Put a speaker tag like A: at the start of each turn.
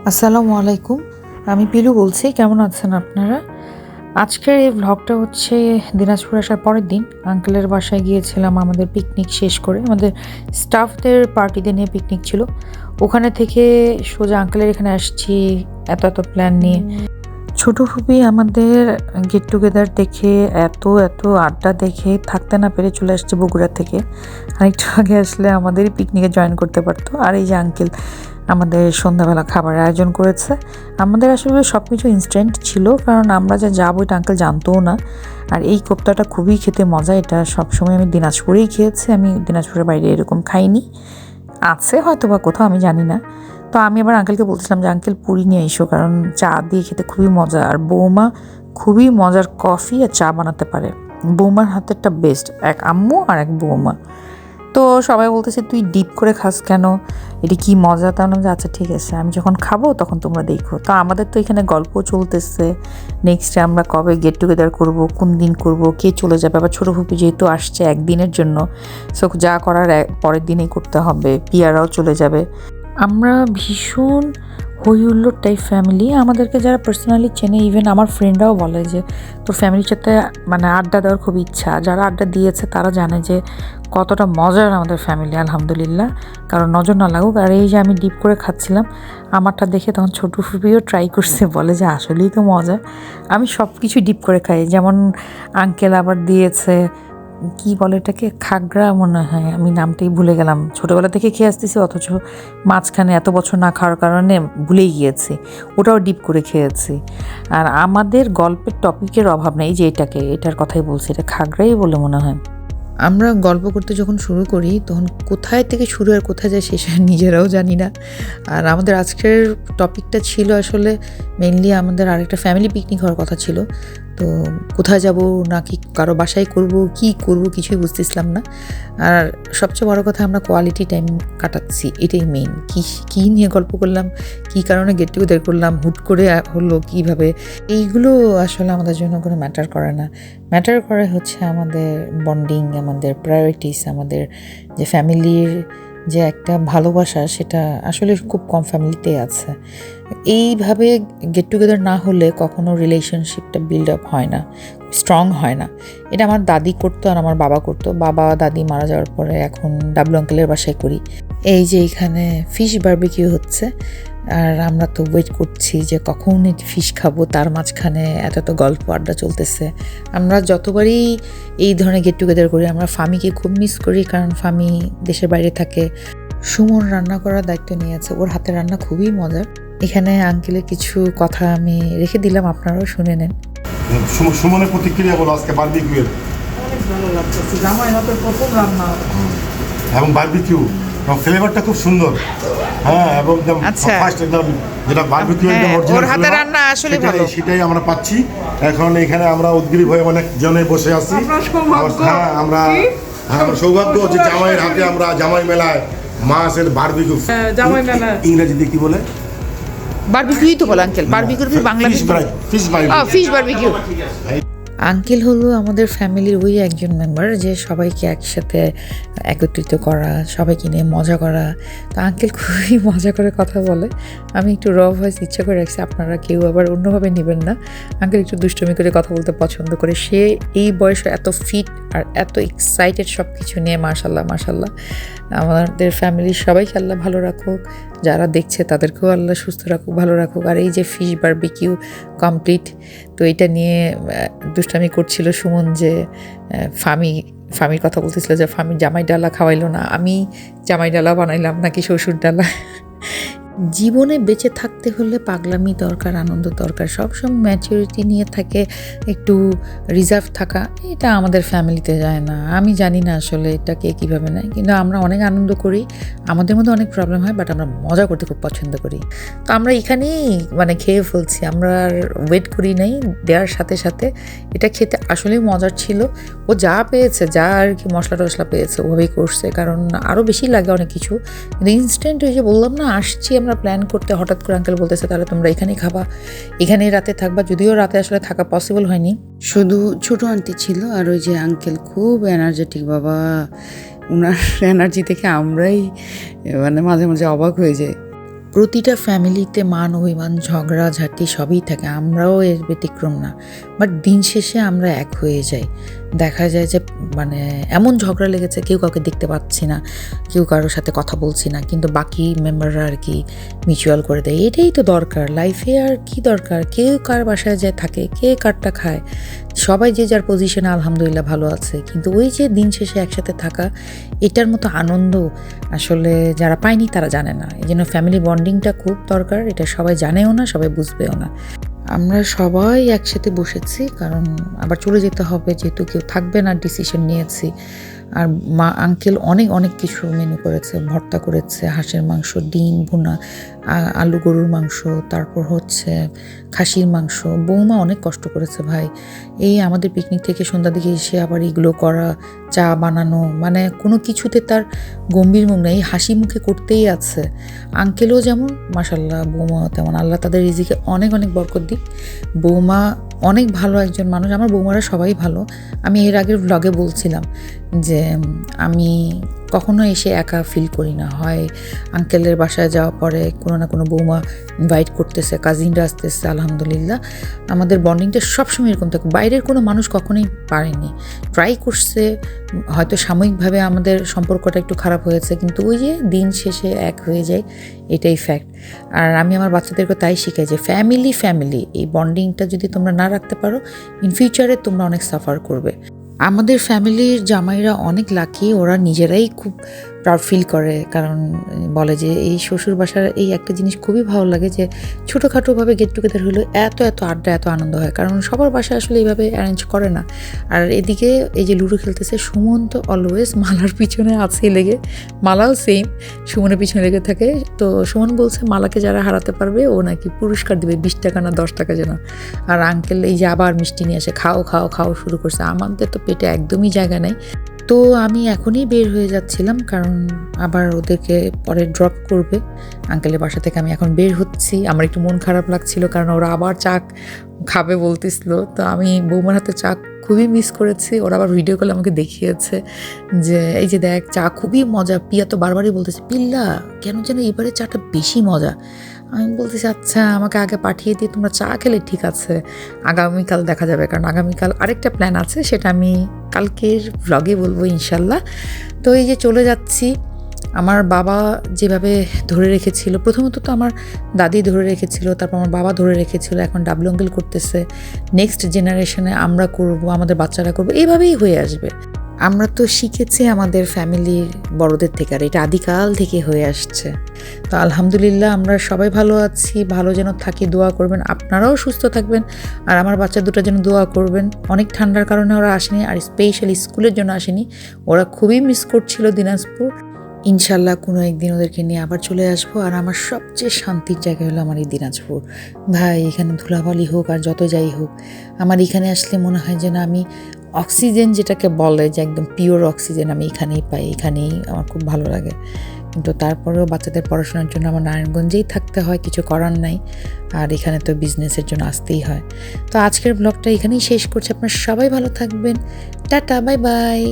A: আসসালামু আলাইকুম। আমি পিলু বলছি। কেমন আছেন আপনারা? আজকের এই ভ্লগটা হচ্ছে দিনাজপুর আসার পরের দিন আঙ্কেলের বাসায় গিয়েছিলাম আমাদের পিকনিক শেষ করে। আমাদের স্টাফদের পার্টিতে নিয়ে পিকনিক ছিল। ওখানে থেকে সোজা আঙ্কেলের এখানে আসছি এত প্ল্যান নিয়ে। ছোট ফুপি আমাদের গেট টুগেদার দেখে এত আড্ডা দেখে থাকতে না পেরে চলে আসছে বগুড়া থেকে। আরেকটু আগে আসলে আমাদের পিকনিকে জয়েন করতে পারতো। আর এই যে আঙ্কেল আমাদের সন্ধ্যাবেলা খাবারের আয়োজন করেছে। আমাদের আসলে সব কিছু ইনস্ট্যান্ট ছিল, কারণ আমরা যা যাবো এটা আঙ্কেল জানতোও না। আর এই কোপ্তাটা খুবই খেতে মজা। এটা সবসময় আমি দিনাজপুরেই খেয়েছি, আমি দিনাজপুরের বাইরে এরকম খাইনি। আছে হয়তো বা কোথাও, আমি জানি না। তো আমি আবার আঙ্কেলকে বলছিলাম যে আঙ্কেল পুরি নিয়ে এসো, কারণ চা দিয়ে খেতে খুবই মজা। আর বৌমা খুবই মজার কফি আর চা বানাতে পারে। বৌমার হাতেরটা বেস্ট, এক আম্মু আর এক বৌমা। তো সবাই বলতেছে তুই ডিপ করে খাস কেন, এটা কি মজা। তা না যে আচ্ছা ঠিক আছে, আমি যখন খাবো তখন তোমরা দেখো। তো আমাদের তো এখানে গল্প চলতেছে, নেক্সটে আমরা কবে গেট টুগেদার করবো, কোন দিন করব, কে চলে যাবে। আবার ছোটো ফুপি যেহেতু আসছে একদিনের জন্য, সো যা করার পরের দিনেই করতে হবে। পিয়ারাও চলে যাবে। আমরা ভীষণ হই হুল্লোড় টাইপ ফ্যামিলি। আমাদেরকে যারা পার্সোনালি চেনে, ইভেন আমার ফ্রেন্ডরাও বলে যে তোর ফ্যামিলির সাথে মানে আড্ডা দেওয়ার খুব ইচ্ছা। যারা আড্ডা দিয়েছে তারা জানে যে কতটা মজার আমাদের ফ্যামিলি, আলহামদুলিল্লাহ। কারণ নজর না লাগুক। আর এই যে আমি ডিপ করে খাচ্ছিলাম, আমারটা দেখে তখন ছোটো ফুপিও ট্রাই করছে, বলে যে আসলেই তো মজা। আমি সব কিছু ডিপ করে খাই। যেমন আঙ্কেল আবার দিয়েছে কি বলে এটাকে, খাগড়া মনে হয়, আমি নামটাই ভুলে গেলাম। ছোটোবেলা থেকে খেয়ে আসতেছি, অথচ মাঝখানে এত বছর না খাওয়ার কারণে ভুলেই গিয়েছি। ওটাও ডিপ করে খেয়েছি। আর আমাদের গল্পের টপিকের অভাব নেই, যে এটার কথাই বলছি, এটা খাগড়াই বলে মনে হয়। আমরা গল্প করতে যখন শুরু করি তখন কোথায় থেকে শুরু আর কোথায় যায় শেষ নিজেরাও জানি না। আর আমাদের আজকের টপিকটা ছিল আসলে মেইনলি আমাদের আরেকটা ফ্যামিলি পিকনিক হওয়ার কথা ছিল। তো কোথায় যাব, নাকি কারো বাসায় করব, কি করব কিছুই বুঝতেছিলাম না। আর সবচেয়ে বড় কথা, আমরা কোয়ালিটি টাইম কাটাচ্ছি, এটাই মেইন। কী নিয়ে গল্প করলাম, কী কারণে গেট টুগেদার করলাম, হুট করে হলো কীভাবে, এইগুলো আসলে আমাদের জন্য কোনো ম্যাটার করে না। ম্যাটার করে হচ্ছে আমাদের বন্ডিং, আমাদের প্রায়োরিটিস, আমাদের যে ফ্যামিলির যে একটা ভালোবাসা, সেটা আসলে খুব কম ফ্যামিলিতেই আছে। এইভাবে গেট টুগেদার না হলে কখনো রিলেশনশিপটা বিল্ড আপ হয় না, স্ট্রং হয় না। এটা আমার দাদি করতো আর আমার বাবা করতো। বাবা দাদি মারা যাওয়ার পরে এখন ডাবলু আঙ্কেলের বাসায় করি। এই যে এখানে ফিশ বারবিকিউ হচ্ছে, আর আমরা তো ওয়েট করছি যে কখন ফিশ খাবো। তার মাঝখানে এত গল্প আড্ডা চলতেছে। আমরা যতবারই এই ধরনের গেট টুগেদার করি, আমরা ফামিকে খুব মিস করি, কারণ ফামি দেশের বাইরে থাকে। সুমন রান্না করার দায়িত্ব নিয়েছে, ওর হাতের রান্না খুবই মজার। এখানে আঙ্কেলের কিছু কথা আমি রেখে দিলাম, আপনারাও শুনে নেন।
B: সুমনের প্রতিক্রিয়া বলো আজকে বারবিকিউ।
C: অনেক ভালো লাগছে, জামাই হাতের প্রথম রান্না
B: এবং বারবিকিউ ফ্লেভারটা খুব সুন্দর। হ্যাঁ, এবং
A: আচ্ছা,
B: ফার্স্ট একদম যেটা বারবিকিউ একদম
A: ওর
B: অরিজিনাল
A: হাতের রান্না আসলে ভালো,
B: সেটাই আমরা পাচ্ছি এখন। এখানে আমরা উদ্গ্রীব হয়ে অনেক জনে বসে আছি। হ্যাঁ, আমরা সৌভাগ্য যে জামাইয়ের হাতে আমরা জামাই মেলায় মাছের বারবিকিউ,
C: জামাই মেলা
B: ইংরেজিতে কি বলে,
A: বারবিকিউই তো বলে আঙ্কেল। বারবিকিউর বাংলা ফিশ বারবিকিউ। আঙ্কেল হলো আমাদের ফ্যামিলির ওই একজন মেম্বার যে সবাইকে একসাথে একত্রিত করা, সবাইকে নিয়ে মজা করা। তো আঙ্কেল খুবই মজা করে কথা বলে। আমি একটু র ভয়েস ইচ্ছা করে রাখছি, আপনারা কেউ আবার অন্যভাবে নেবেন না। আঙ্কেল একটু দুষ্টুমি করে কথা বলতে পছন্দ করে। সে এই বয়সে এত ফিট আর এত এক্সাইটেড সব কিছু নিয়ে, মাশাল্লাহ মাশাল্লাহ। আমাদের ফ্যামিলির সবাইকে আল্লাহ ভালো রাখুক, যারা দেখছে তাদেরকেও আল্লাহ সুস্থ রাখুক, ভালো রাখুক। আর এই যে ফিশ বারবিকিউ কমপ্লিট। তো এটা নিয়ে দুষ্টামি করছিল সুমন যে ফামির কথা বলতেছিল যে ফামি জামাই ডালা খাওয়াইলো না। আমি জামাই ডালা বানাইলাম নাকি শ্বশুর ডালা। জীবনে বেঁচে থাকতে হলে পাগলামি দরকার, আনন্দ দরকার, সবসময় ম্যাচুরিটি নিয়ে থাকে, একটু রিজার্ভ থাকা। এটা আমাদের ফ্যামিলিতে যায় না। আমি জানি না আসলে এটা কে কীভাবে নেয়, কিন্তু আমরা অনেক আনন্দ করি। আমাদের মধ্যে অনেক প্রবলেম হয়, বাট আমরা মজা করতে খুব পছন্দ করি। তো আমরা এখানেই খেয়ে ফেলছি, আমরা আর ওয়েট করি নাই। দেওয়ার সাথে সাথে এটা খেতে আসলেই মজার ছিল। ও যা পেয়েছে, যা আর কি মশলা টশলা পেয়েছে ওভাবেই করছে, কারণ আরও বেশি লাগে অনেক কিছু। কিন্তু ইনস্ট্যান্ট ওই যে বললাম না, আসছি আমরা প্ল্যান করতে, হঠাৎ করে আঙ্কেল বলতেছে তাহলে তোমরা এখানেই খাবা, এখানেই রাতে থাকবা। যদিও রাতে আসলে থাকা পসিবল হয়নি,
D: শুধু ছোট আন্টি ছিল আর ওই যে আঙ্কেল খুব এনার্জেটিক। বাবা, ওনার এনার্জি থেকে আমরাই মাঝে মাঝে অবাক হয়ে যাই।
A: প্রতিটা ফ্যামিলিতে মান অভিমান ঝগড়াঝাটি সবই থাকে, আমরাও এর ব্যতিক্রম না। বাট দিন শেষে আমরা এক হয়ে যাই। দেখা যায় যে মানে এমন ঝগড়া লেগেছে, কেউ কাউকে দেখতে পাচ্ছি না, কেউ কারোর সাথে কথা বলছি না, কিন্তু বাকি মেম্বাররা আর কি মিউচুয়াল করে দেয়। এটাই তো দরকার লাইফে, আর কি দরকার? কেউ কার বাসায় যায় থাকে, কে কারটা খায়, সবাই যে যার পজিশনে আলহামদুলিল্লাহ ভালো আছে। কিন্তু ওই যে দিন শেষে একসাথে থাকা, এটার মতো আনন্দ আসলে যারা পায়নি তারা জানে না। এই জন্য ফ্যামিলি বন্ডিংটা খুব দরকার, এটা সবাই জানেও না, সবাই বুঝবেও না। আমরা সবাই একসাথে বসেছি, কারণ আবার চলে যেতে হবে, যেহেতু কেউ থাকবে না ডিসিশন নিয়েছি। আর আঙ্কেল অনেক অনেক কিছু মেনু করেছে, ভর্তা করেছে, হাঁসের মাংস, ডিম ভুনা, আলু গরুর মাংস, তারপর হচ্ছে খাসির মাংস। বৌমা অনেক কষ্ট করেছে ভাই, এই আমাদের পিকনিক থেকে সন্ধ্যা দিকে এসে আবার এগুলো করা, চা বানানো, মানে কোনো কিছুতে তার গম্ভীর মুখ নেই, হাসি মুখে করতেই আছে। আঙ্কেলও যেমন মাশাল্লাহ, বৌমা তেমন, আল্লাহ তাদের রিজিকে অনেক অনেক বরকত দিক। বৌমা অনেক ভালো একজন মানুষ, আমার বৌমারা সবাই ভালো। আমি এর আগের ব্লগে বলছিলাম যে আমি কখনো এসে একা ফিল করি না, হয় আঙ্কেলের বাসায় যাওয়ার পরে কোনো না কোনো বৌমা ইনভাইট করতেছে, কাজিনরা আসতেছে। আলহামদুলিল্লাহ আমাদের বন্ডিংটা সবসময় এরকম থাকে, বাইরের কোনো মানুষ কখনোই পারেনি, ট্রাই করছে, হয়তো সাময়িকভাবে আমাদের সম্পর্কটা একটু খারাপ হয়েছে, কিন্তু ওই যে দিন শেষে এক হয়ে যায়, এটাই ফ্যাক্ট। আর আমি আমার বাচ্চাদেরকে তাই শিখাই যে ফ্যামিলি এই বন্ডিংটা যদি তোমরা না রাখতে পারো, ইন ফিউচারে তোমরা অনেক সাফার করবে। আমাদের ফ্যামিলির জামাইরা অনেক লাকি, ওরা নিজেরাই খুব প্রাউড ফিল করে, কারণ বলে যে এই শ্বশুর বাসার এই একটা জিনিস খুবই ভালো লাগে যে ছোটোখাটোভাবে গেট টুগেদার হলেও এত আড্ডা, এত আনন্দ হয়, কারণ সবার বাসায় আসলে এইভাবে অ্যারেঞ্জ করে না। আর এদিকে এই যে লুডো খেলতেছে, সুমন তো অলওয়েজ মালার পিছনে আছে লেগে, মালাও সেম সুমনের পিছনে লেগে থাকে। তো সুমন বলছে মালাকে যারা হারাতে পারবে ও নাকি পুরস্কার দেবে, 20 টাকা না 10 টাকা যেন। আর আঙ্কেল এই যে আবার মিষ্টি নিয়ে আসে, খাও শুরু করছে। আমাদের তো পেটে একদমই জায়গা নেই। তো আমি এখনই বের হয়ে যাচ্ছিলাম, কারণ আবার ওদেরকে পরে ড্রপ করবে আঙ্কেলের বাসা থেকে। আমি এখন বের হচ্ছি, আমার একটু মন খারাপ লাগছিল, কারণ ওরা আবার চা খাবে বলতেছিল। তো আমি বৌমার হাতে চা খুবই মিস করেছি। ওরা আবার ভিডিও কলে আমাকে দেখিয়েছে যে এই যে দেখ চা খুবই মজা। পিয়া তো বারবারই বলতেছে, পিল্লা কেন যেন এবারে চাটা বেশি মজা। আমি বলতেছি আচ্ছা আমাকে আগে পাঠিয়ে দিয়ে তোমরা চা খেলে ঠিক আছে, আগামীকাল দেখা যাবে, কারণ আগামীকাল আরেকটা প্ল্যান আছে, সেটা আমি কালকের ভ্লগে বলবো ইনশাল্লাহ। তো এই যে চলে যাচ্ছি, আমার বাবা যেভাবে ধরে রেখেছিল, প্রথমত তো আমার দাদি ধরে রেখেছিল, তারপর আমার বাবা ধরে রেখেছিল, এখন ডাবল আঙ্কেল করতেছে, নেক্সট জেনারেশনে আমরা করব, আমাদের বাচ্চারা করবো, এইভাবেই হয়ে আসবে। আমরা তো শিখেছি আমাদের ফ্যামিলির বড়দের থেকে, আর এটা আদিকাল থেকে হয়ে আসছে। তো আলহামদুলিল্লাহ আমরা সবাই ভালো আছি, ভালো যেন থাকি, দোয়া করবেন, আপনারাও সুস্থ থাকবেন, আর আমার বাচ্চা দুটোর জন্য দোয়া করবেন। অনেক ঠান্ডার কারণে ওরা আসেনি, আর স্পেশালি স্কুলের জন্য আসেনি, ওরা খুবই মিস করছিল দিনাজপুর। ইনশাল্লাহ কোনো একদিন ওদেরকে নিয়ে আবার চলে আসবো। আর আমার সবচেয়ে শান্তির জায়গা হলো আমার এই দিনাজপুর ভাই। এখানে ধুলাবালি হোক আর যত যাই হোক, আমার এখানে আসলে মনে হয় যেন আমি অক্সিজেন, যেটাকে বলে যে একদম পিওর অক্সিজেন, আমি এখানেই পাই, এখানেই আমার খুব ভালো লাগে। কিন্তু তারপরেও বাচ্চাদের পড়াশোনার জন্য আমার নারায়ণগঞ্জেই থাকতে হয়, কিছু করার নাই, আর এখানে তো বিজনেসের জন্য আসতেই হয়। তো আজকের ব্লগটা এখানেই শেষ করছি, আপনারা সবাই ভালো থাকবেন, টাটা, বাই বাই।